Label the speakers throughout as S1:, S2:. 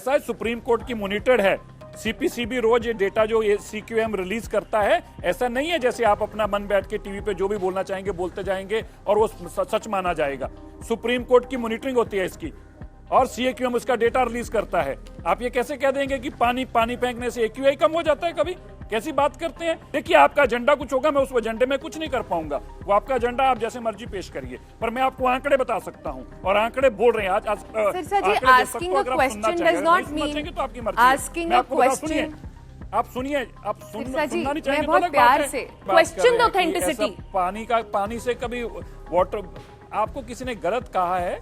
S1: ऐसा है, supreme court की मॉनिटर्ड है। सीपीसीबी रोज ये डेटा जो ये सीक्यूएम रिलीज करता है, ऐसा नहीं है जैसे आप अपना मन बैठ के टीवी पे जो भी बोलना चाहेंगे बोलते जाएंगे और वो सच माना जाएगा। सुप्रीम कोर्ट की मॉनिटरिंग होती है इसकी, और सीक्यूएम उसका डेटा रिलीज करता है। आप ये कैसे कह देंगे कि पानी फेंकने से एक्यूआई कम हो जाता है? कभी कैसी बात करते हैं? देखिए, आपका एजेंडा कुछ होगा, मैं उस एजेंडे में कुछ नहीं कर पाऊंगा। वो आपका एजेंडा आप जैसे मर्जी पेश करिए, पर मैं आपको आंकड़े बता सकता हूं, और आंकड़े बोल रहे हैं आज।
S2: Asking a question does not mean
S1: तो आपकी मर्जी। आस्किंग अ क्वेश्चन, आप सुनिए, आप सुनना नहीं चाहेंगे तो अलग बात है।
S2: क्वेश्चन ऑथेंटिसिटी,
S1: पानी से कभी वाटर, आपको किसी ने गलत कहा है,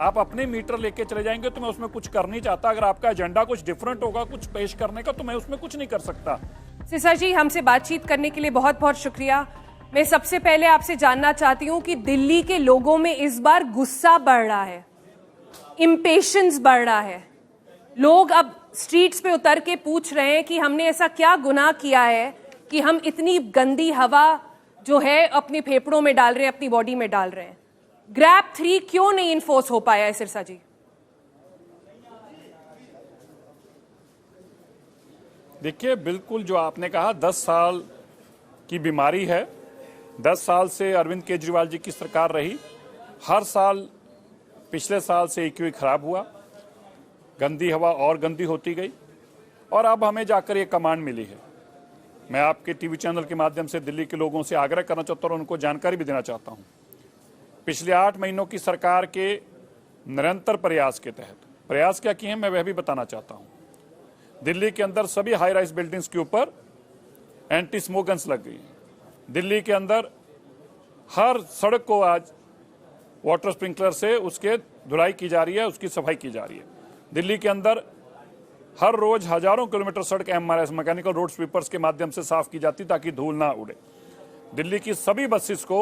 S1: आप अपने मीटर लेके चले जाएंगे तो मैं उसमें कुछ कर नहीं चाहता। अगर आपका एजेंडा कुछ डिफरेंट होगा कुछ पेश करने का, तो मैं उसमें कुछ नहीं कर सकता।
S2: सिरसा जी, हमसे बातचीत करने के लिए बहुत बहुत शुक्रिया। मैं सबसे पहले आपसे जानना चाहती हूं कि दिल्ली के लोगों में इस बार गुस्सा बढ़ रहा है, इंपेशेंस बढ़ रहा है। लोग अब स्ट्रीट्स पे उतर के पूछ रहे हैं कि हमने ऐसा क्या गुनाह किया है कि हम इतनी गंदी हवा जो है अपने फेफड़ों में डाल रहे हैं, अपनी बॉडी में डाल रहे हैं। ग्रैब 3 क्यों नहीं इन्फोर्स हो पाया है सिरसा जी?
S1: देखिए, बिल्कुल जो आपने कहा, 10 साल की बीमारी है। 10 साल से अरविंद केजरीवाल जी की सरकार रही। हर साल, पिछले साल से एक्यूआई खराब हुआ, गंदी हवा और गंदी होती गई, और अब हमें जाकर ये कमांड मिली है। मैं आपके टीवी चैनल के माध्यम से दिल्ली के लोगों से आग्रह करना चाहता हूं और उनको जानकारी भी देना चाहता हूं। पिछले 8 महीनों की सरकार के निरंतर प्रयास के तहत, प्रयास क्या किए हैं मैं वह भी बताना चाहता हूं। दिल्ली के अंदर सभी हाई राइज बिल्डिंग्स के ऊपर एंटी स्मोक गन्स लग गई हैं। दिल्ली के अंदर हर सड़क को आज वाटर स्प्रिंकलर से उसके धुलाई की जा रही है, उसकी सफाई की जा रही है। दिल्ली के अंदर हर रोज हजारों किलोमीटर सड़क एमआरएस, मैकेनिकल रोड स्वीपर्स के माध्यम से साफ की जाती ताकि धूल ना उड़े। दिल्ली की सभी बसेस को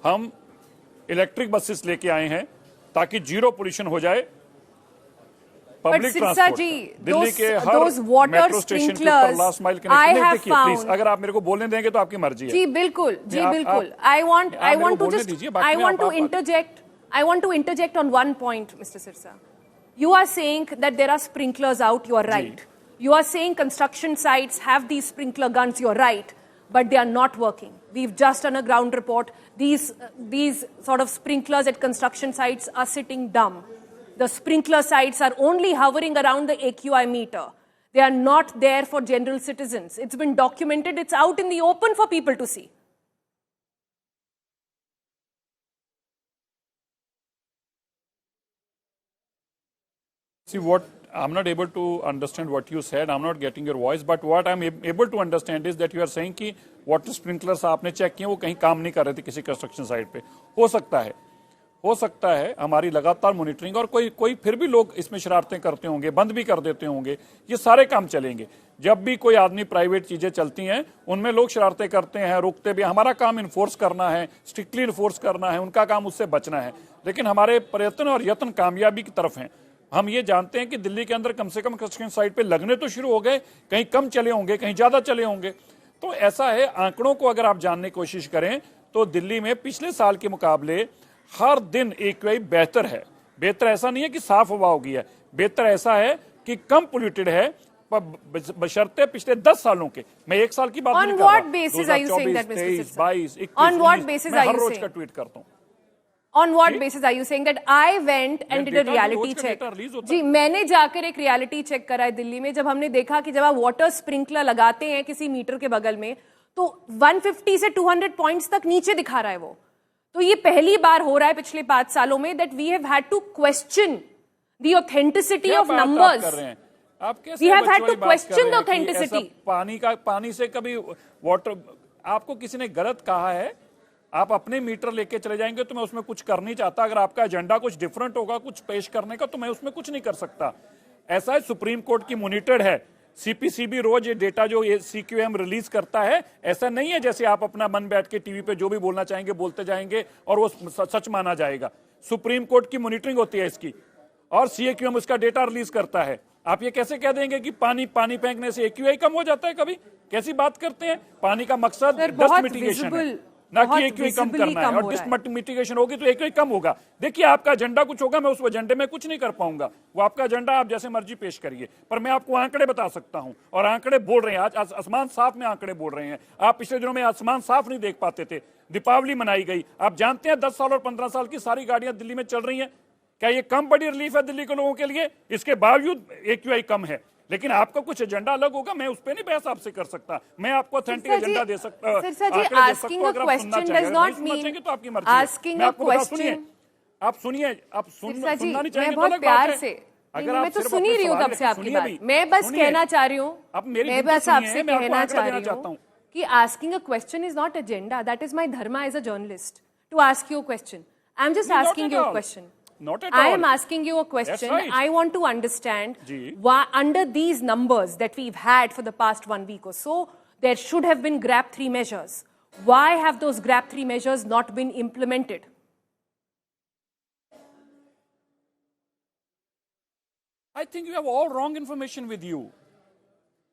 S1: हम इलेक्ट्रिक बसेस लेके आए हैं ताकि जीरो पोल्यूशन हो जाए। पब्लिक ट्रांसपोर्ट दिल्ली के हर मेट्रो स्टेशन के ऊपर लास्ट माइल कनेक्शन देखिए प्लीज, अगर आप मेरे को बोलने देंगे तो आपकी मर्जी है।
S2: जी बिल्कुल, जी बिल्कुल। I want to interject on one point, Mr. Sirsa. You are saying that there are sprinklers out, you are right. You are saying construction sites have these sprinkler guns, you are right, but they are not working. We've just done a ground report. These sort of sprinklers at construction sites are sitting dumb. The sprinkler sites are only hovering around the AQI meter. They are not there for general citizens. It's been documented. It's out in the open for people to see.
S1: See, what I'm not able to understand what you said. I'm not getting your voice. But what I'm able to understand is that you are saying कि water sprinklers आपने check किए, वो कहीं काम नहीं कर रहे थे किसी कंस्ट्रक्शन साइट पे। हो सकता है हमारी लगातार मॉनिटरिंग, और कोई फिर भी लोग इसमें शरारतें करते होंगे, बंद भी कर देते होंगे। ये सारे काम चलेंगे। जब भी कोई आदमी प्राइवेट चीजें चलती हैं उनमें लोग शरारतें करते हैं, रुकते भी। हमारा काम इन्फोर्स करना है, स्ट्रिक्टली इन्फोर्स करना है, उनका काम उससे बचना है। लेकिन हमारे प्रयत्न और यत्न कामयाबी की तरफ हैं। हम ये जानते हैं कि दिल्ली के अंदर कम से कम कंस्ट्रक्शन साइट पे लगने तो शुरू हो गए, कहीं कम चले होंगे, कहीं ज्यादा चले होंगे। तो ऐसा है, आंकड़ों को अगर आप जानने की कोशिश करें तो दिल्ली में पिछले साल के मुकाबले हर दिन एक्यूआई बेहतर है। बेहतर ऐसा नहीं है कि साफ हवा होगी है, बेहतर ऐसा है कि कम पोल्यूटेड है, बशर्ते पिछले 10 सालों के। मैं एक साल की बात नहीं कर रहा।
S2: On what basis are you saying that, Mr. Sirsa? On what basis are you saying?
S1: हर रोज का ट्वीट करता हूं।
S2: On what basis are you saying that I went and did a reality check? जी, मैंने जाकर एक रियलिटी चेक करा है दिल्ली में। जब हमने देखा कि जब आप वाटर स्प्रिंकलर लगाते हैं किसी मीटर के बगल में, तो 150 से 200 पॉइंट्स तक नीचे दिखा रहा है वो। तो ये पहली बार हो रहा है पिछले 5 सालों में that we have had to question the authenticity of numbers. We have had to question the authenticity.
S1: पानी से कभी वाटर, आपको किसी ने गलत कहा है, आप अपने मीटर लेके चले जाएंगे तो मैं उसमें कुछ कर नहीं चाहता। अगर आपका एजेंडा कुछ डिफरेंट होगा कुछ पेश करने का, तो मैं उसमें कुछ नहीं कर सकता। ऐसा है, सुप्रीम कोर्ट की मॉनिटर्ड है। सीपीसीबी रोज ये डेटा जो ये सीक्यूएम रिलीज करता है, ऐसा नहीं है जैसे आप अपना मन बैठ के टीवी पे जो भी बोलना चाहेंगे बोलते जाएंगे और वो सच माना जाएगा। सुप्रीम कोर्ट की मॉनिटरिंग होती है इसकी, और सीक्यूएम उसका डेटा रिलीज करता है। आप ये कैसे कह देंगे कि पानी फेंकने से एक्यूआई कम हो जाता है? कभी कैसी बात करते हैं? पानी का मकसद डस्ट मिटिगेशन है। ना
S2: बहुत
S1: कि AQI कम
S2: visibly
S1: करना है।
S2: कम
S1: और
S2: हो रहा है।
S1: डिस मिटिगेशन होगी तो AQI कम होगा। देखिए आपका एजेंडा कुछ होगा, मैं उस एजेंडे में कुछ नहीं कर पाऊंगा। वो आपका एजेंडा आप जैसे मर्जी पेश करिए, पर मैं आपको आंकड़े बता सकता हूं, और आंकड़े बोल रहे हैं। आज आसमान साफ में आंकड़े बोल रहे हैं। आप पिछले दिनों में आसमान साफ नहीं देख पाते थे। दीपावली मनाई गई। आप जानते हैं 10 साल और 15 साल की सारी गाड़ियां दिल्ली में चल रही हैं। क्या ये कम बड़ी रिलीफ है दिल्ली के लोगों के लिए? इसके बावजूद AQI कम है। लेकिन आपका कुछ एजेंडा अलग होगा, मैं उस पर नहीं बहस आपसे कर सकता। मैं आपको ऑथेंटिक एजेंडा दे सकता हूं।
S2: सिरसा जी, asking a question does not mean
S1: तो आपकी मर्जी है।
S2: asking
S1: मैं
S2: a
S1: आपको बता, सुनिए,
S2: question।
S1: आप सुनिए, आप
S2: सिरसा जी,
S1: सुनना नहीं
S2: मैं
S1: चाहेंगे तो
S2: बहुत
S1: अलग बात
S2: प्यार
S1: है।
S2: से,
S1: अगर
S2: मैं
S1: आप
S2: तो
S1: सिर्फ
S2: सुन ही
S1: अपने
S2: रही हूँ
S1: सवाल
S2: कब से आपकी
S1: सुनिए
S2: बात।
S1: भी,
S2: मैं बस
S1: सुनिए।
S2: कहना चाह रही हूँ,
S1: आप मेरी
S2: मैं
S1: बिल्कुल
S2: बस आपसे
S1: सुनिए, मैं आपको
S2: कहना
S1: आंकड़ा
S2: चाह
S1: देना
S2: रही
S1: चाहता
S2: हूँ
S1: हूँ।
S2: कि asking a question is not agenda. That is my dharma as a journalist to ask you a question. I'm just
S1: Not
S2: asking
S1: at
S2: you a
S1: all.
S2: question.
S1: Not at
S2: I
S1: all.
S2: am asking you a question.
S1: right.
S2: I want to understand
S1: ji.
S2: why, under these numbers that we've had for the past 1 week or so, there should have been GRAP 3 measures. Why have those GRAP 3 measures not been implemented?
S1: I think you have all wrong information with you.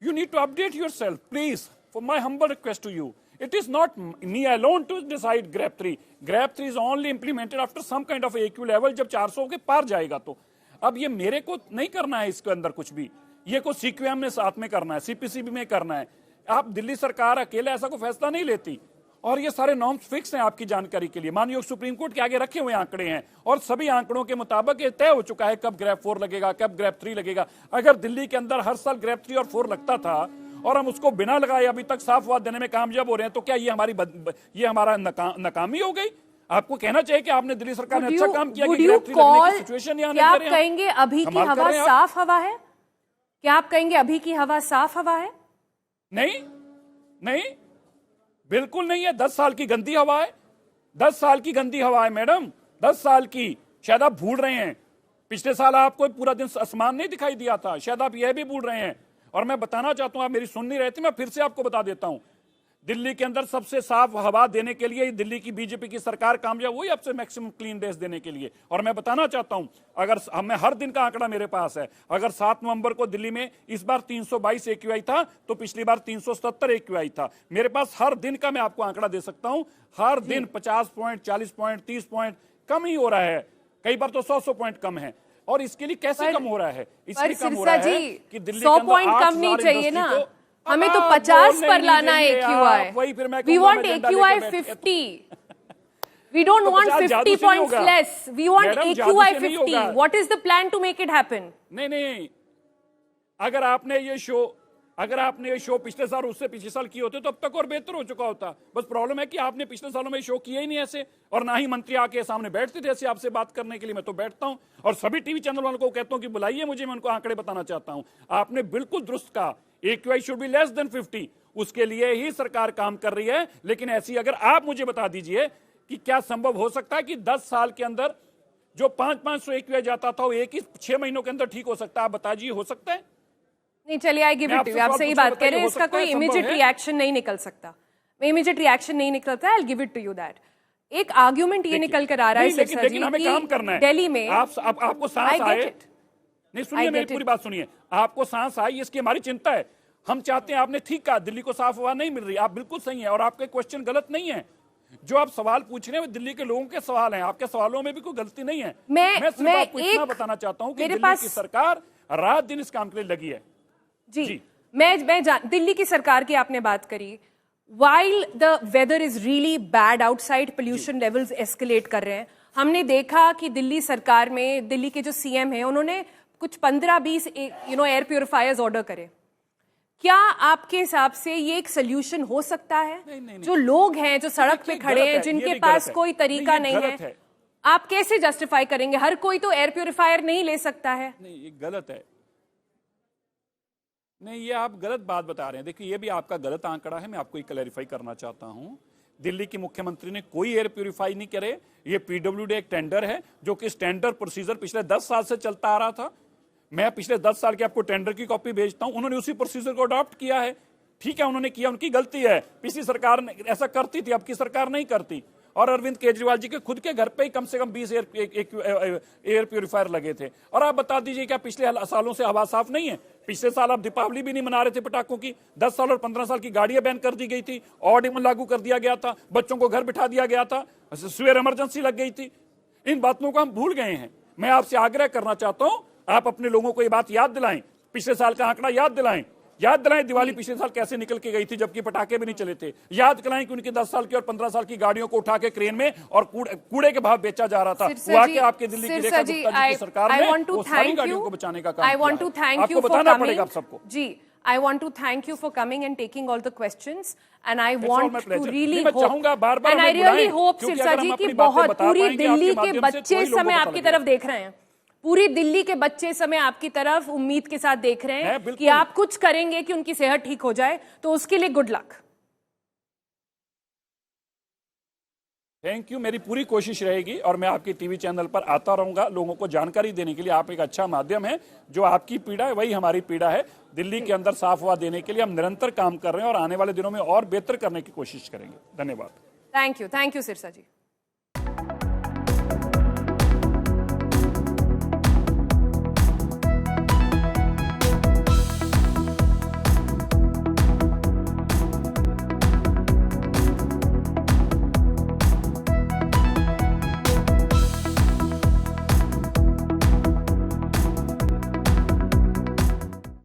S1: You need to update yourself, please. For my humble request to you. It is not me alone to decide GRAP 3. GRAP 3 is only implemented after some kind of AQ level, जब 400 के पार जाएगा तो। अब ये मेरे को नहीं करना है इसके अंदर कुछ भी। ये को CQM में साथ में करना है, CPCB में करना है। आप दिल्ली सरकार अकेले ऐसा कोई फैसला नहीं लेती। और ये सारे नॉर्म्स फिक्स हैं आपकी जानकारी के लिए। माननीय सुप्रीम कोर्ट के आगे रखे हुए आंकड़े हैं, और सभी आंकड़ों के मुताबिक ये तय हो चुका है कब GRAP 4 लगेगा, कब GRAP 3 लगेगा। अगर दिल्ली के अंदर हर साल GRAP 3 और 4 लगता था और हम उसको बिना लगाए अभी तक साफ वाद देने में कामयाब हो रहे हैं, तो क्या ये हमारा नाकामी हो गई? आपको कहना चाहिए कि आपने दिल्ली सरकार ने अच्छा काम किया कि GRAP 3 लगने की सिचुएशन यहाँ
S2: क्या
S1: नहीं
S2: आप
S1: कर रहे हैं।
S2: कहेंगे अभी की हवा साफ हवा है? क्या आप कहेंगे अभी की हवा साफ हवा है?
S1: नहीं, नहीं, बिल्कुल नहीं है। 10 साल की गंदी हवा है। 10 साल की गंदी हवा है मैडम, 10 साल की। शायद आप भूल रहे हैं, पिछले साल आपको पूरा दिन आसमान नहीं दिखाई दिया था, शायद आप यह भी भूल रहे हैं। और मैं बताना चाहता हूं, आप मेरी सुन नहीं रहे थे, मैं फिर से आपको बता देता हूं। दिल्ली के अंदर सबसे साफ हवा देने के लिए दिल्ली की बीजेपी की सरकार कामयाब हुई आपसे मैक्सिमम क्लीन डेज देने के लिए। और मैं बताना चाहता हूं, अगर हमें हर दिन का आंकड़ा मेरे पास है, अगर 7 नवंबर को दिल्ली में इस बार 322 AQI था तो पिछली बार 370 AQI था। मेरे पास हर दिन का मैं आपको आंकड़ा दे सकता हूं। हर दिन 50 पॉइंट, 40 पॉइंट, 30 पॉइंट कम ही हो रहा है, कई बार तो 100 पॉइंट कम है। और इसके लिए कैसे कम हो रहा है? इसलिए कम हो रहा है कि दिल्ली
S2: 100 पॉइंट कम नहीं चाहिए ना, हमें तो 50 पर लाना है AQI. We want AQI 50. We don't want 50 points less. We want AQI 50. What is the plan to make it happen?
S1: नहीं नहीं, अगर आपने ये शो पिछले साल उससे पिछले साल किए होते तो अब तक और बेहतर हो चुका होता। बस प्रॉब्लम है कि आपने पिछले सालों में शो किए ही नहीं ऐसे, और ना ही मंत्री आके सामने बैठते थे ऐसे आपसे बात करने के लिए। मैं तो बैठता हूं और सभी टीवी चैनल वालों को कहता हूं कि बुलाइए मुझे, मैं उनको आंकड़े बताना चाहता हूं। आपने बिल्कुल दुरुस्त कहा, AQI should be less than 50। उसके लिए ही सरकार काम कर रही है। लेकिन ऐसी अगर आप मुझे बता दीजिए कि क्या संभव हो सकता है कि 10 साल के अंदर जो 500 AQI जाता था वो एक ही 6 महीनों के अंदर ठीक हो सकता है? आप बताइए, हो सकता है?
S2: नहीं, चलिए, I give it to you. आप सही बात कह रहे हैं, इसका कोई इमीडिएट रिएक्शन नहीं निकल सकता। इमीडिएट रिएक्शन नहीं निकलता है। I give it to you that. एक आर्ग्यूमेंट ये निकल कर आ रहा है सिरसा जी,
S1: लेकिन हमें काम करना है
S2: दिल्ली में।
S1: आपको सांस आए, नहीं सुनिए मेरी पूरी बात सुनिए, आपको सांस आई इसकी हमारी चिंता है। हम चाहते हैं, आपने ठीक कहा दिल्ली को साफ हवा नहीं मिल रही, आप बिल्कुल सही है, और आपके क्वेश्चन गलत नहीं है। जो आप सवाल पूछ रहे हैं वो दिल्ली के लोगों के सवाल हैं, आपके सवालों में भी कोई गलती नहीं है। मैं सिर्फ आपको इतना बताना चाहता हूं कि दिल्ली की सरकार रात दिन इस काम के लिए लगी है।
S2: जी, दिल्ली की सरकार की आपने बात करी। While the weather is really bad outside, pollution levels escalate कर रहे हैं। हमने देखा कि दिल्ली सरकार में, दिल्ली के जो CM हैं, उन्होंने कुछ 15-20 एयर प्यूरिफायर्स ऑर्डर करे। क्या आपके हिसाब से ये एक सोल्यूशन हो सकता है?
S1: नहीं।
S2: जो लोग हैं, जो सड़क पे खड़े हैं, जिनके पास कोई तरीका नहीं है, आप कैसे जस्टिफाई करेंगे? हर कोई तो एयर प्यूरिफायर नहीं ले सकता है।
S1: नहीं, ये गलत है। नहीं, ये आप गलत बात बता रहे हैं। देखिए, ये भी आपका गलत आंकड़ा है। मैं आपको ये क्लैरिफाई करना चाहता हूं। दिल्ली की मुख्यमंत्री ने कोई एयर प्यूरिफाई नहीं करे। ये PWD एक टेंडर है जो कि स्टैंडर्ड प्रोसीजर पिछले 10 साल से चलता आ रहा था। मैं पिछले 10 साल के आपको टेंडर की कॉपी भेजता हूं। उन्होंने उसी प्रोसीजर को अडॉप्ट किया है। ठीक है, उन्होंने किया, उनकी गलती है। पिछली सरकार ने ऐसा करती थी, अब की सरकार नहीं करती। और अरविंद केजरीवाल जी के खुद के घर पे ही कम से कम 20 एयर प्यूरिफायर लगे थे। और आप बता दीजिए, क्या पिछले सालों से हवा साफ नहीं है? पिछले साल आप दीपावली भी नहीं मना रहे थे पटाखों की, 10 साल और 15 साल की गाड़ियां बैन कर दी गई थी, ऑड इवन लागू कर दिया गया था, बच्चों को घर बिठा दिया गया था, स्वेयर इमरजेंसी लग गई थी। इन बातों को हम भूल गए हैं। मैं आपसे आग्रह करना चाहता हूं, आप अपने लोगों को ये बात याद दिलाएं, पिछले साल का आंकड़ा याद दिलाएं, दिवाली पिछले साल कैसे निकल के गई थी जबकि पटाखे भी नहीं चले थे। याद दिलाएं कि उनकी 10 साल की और 15 साल की गाड़ियों को उठा के क्रेन में और कूड़े के भाव बेचा जा रहा था। वो आके आपके दिल्ली की रेखा गुप्ता जी की सरकार ने वो सारी गाड़ियों को बचाने का काम किया। आपको बताना पड़ेगा आप सबको।
S2: जी, I want to thank you for coming and taking all the questions, and I want to really hope, and I really hope Sirsa जी की बहुत पूरी दिल्ली के बच्चे इस समय आपकी तरफ देख रहे हैं, पूरी दिल्ली के बच्चे इस समय आपकी तरफ उम्मीद के साथ देख रहे हैं कि आप कुछ करेंगे कि उनकी सेहत ठीक हो जाए, तो उसके लिए गुड लक।
S1: थैंक यू, मेरी पूरी कोशिश रहेगी और मैं आपके टीवी चैनल पर आता रहूंगा लोगों को जानकारी देने के लिए। आप एक अच्छा माध्यम है, जो आपकी पीड़ा है वही हमारी पीड़ा है। दिल्ली के अंदर साफ हवा देने के लिए हम निरंतर काम कर रहे हैं और आने वाले दिनों में और बेहतर करने की कोशिश करेंगे। धन्यवाद।
S2: Thank you Sirsa ji.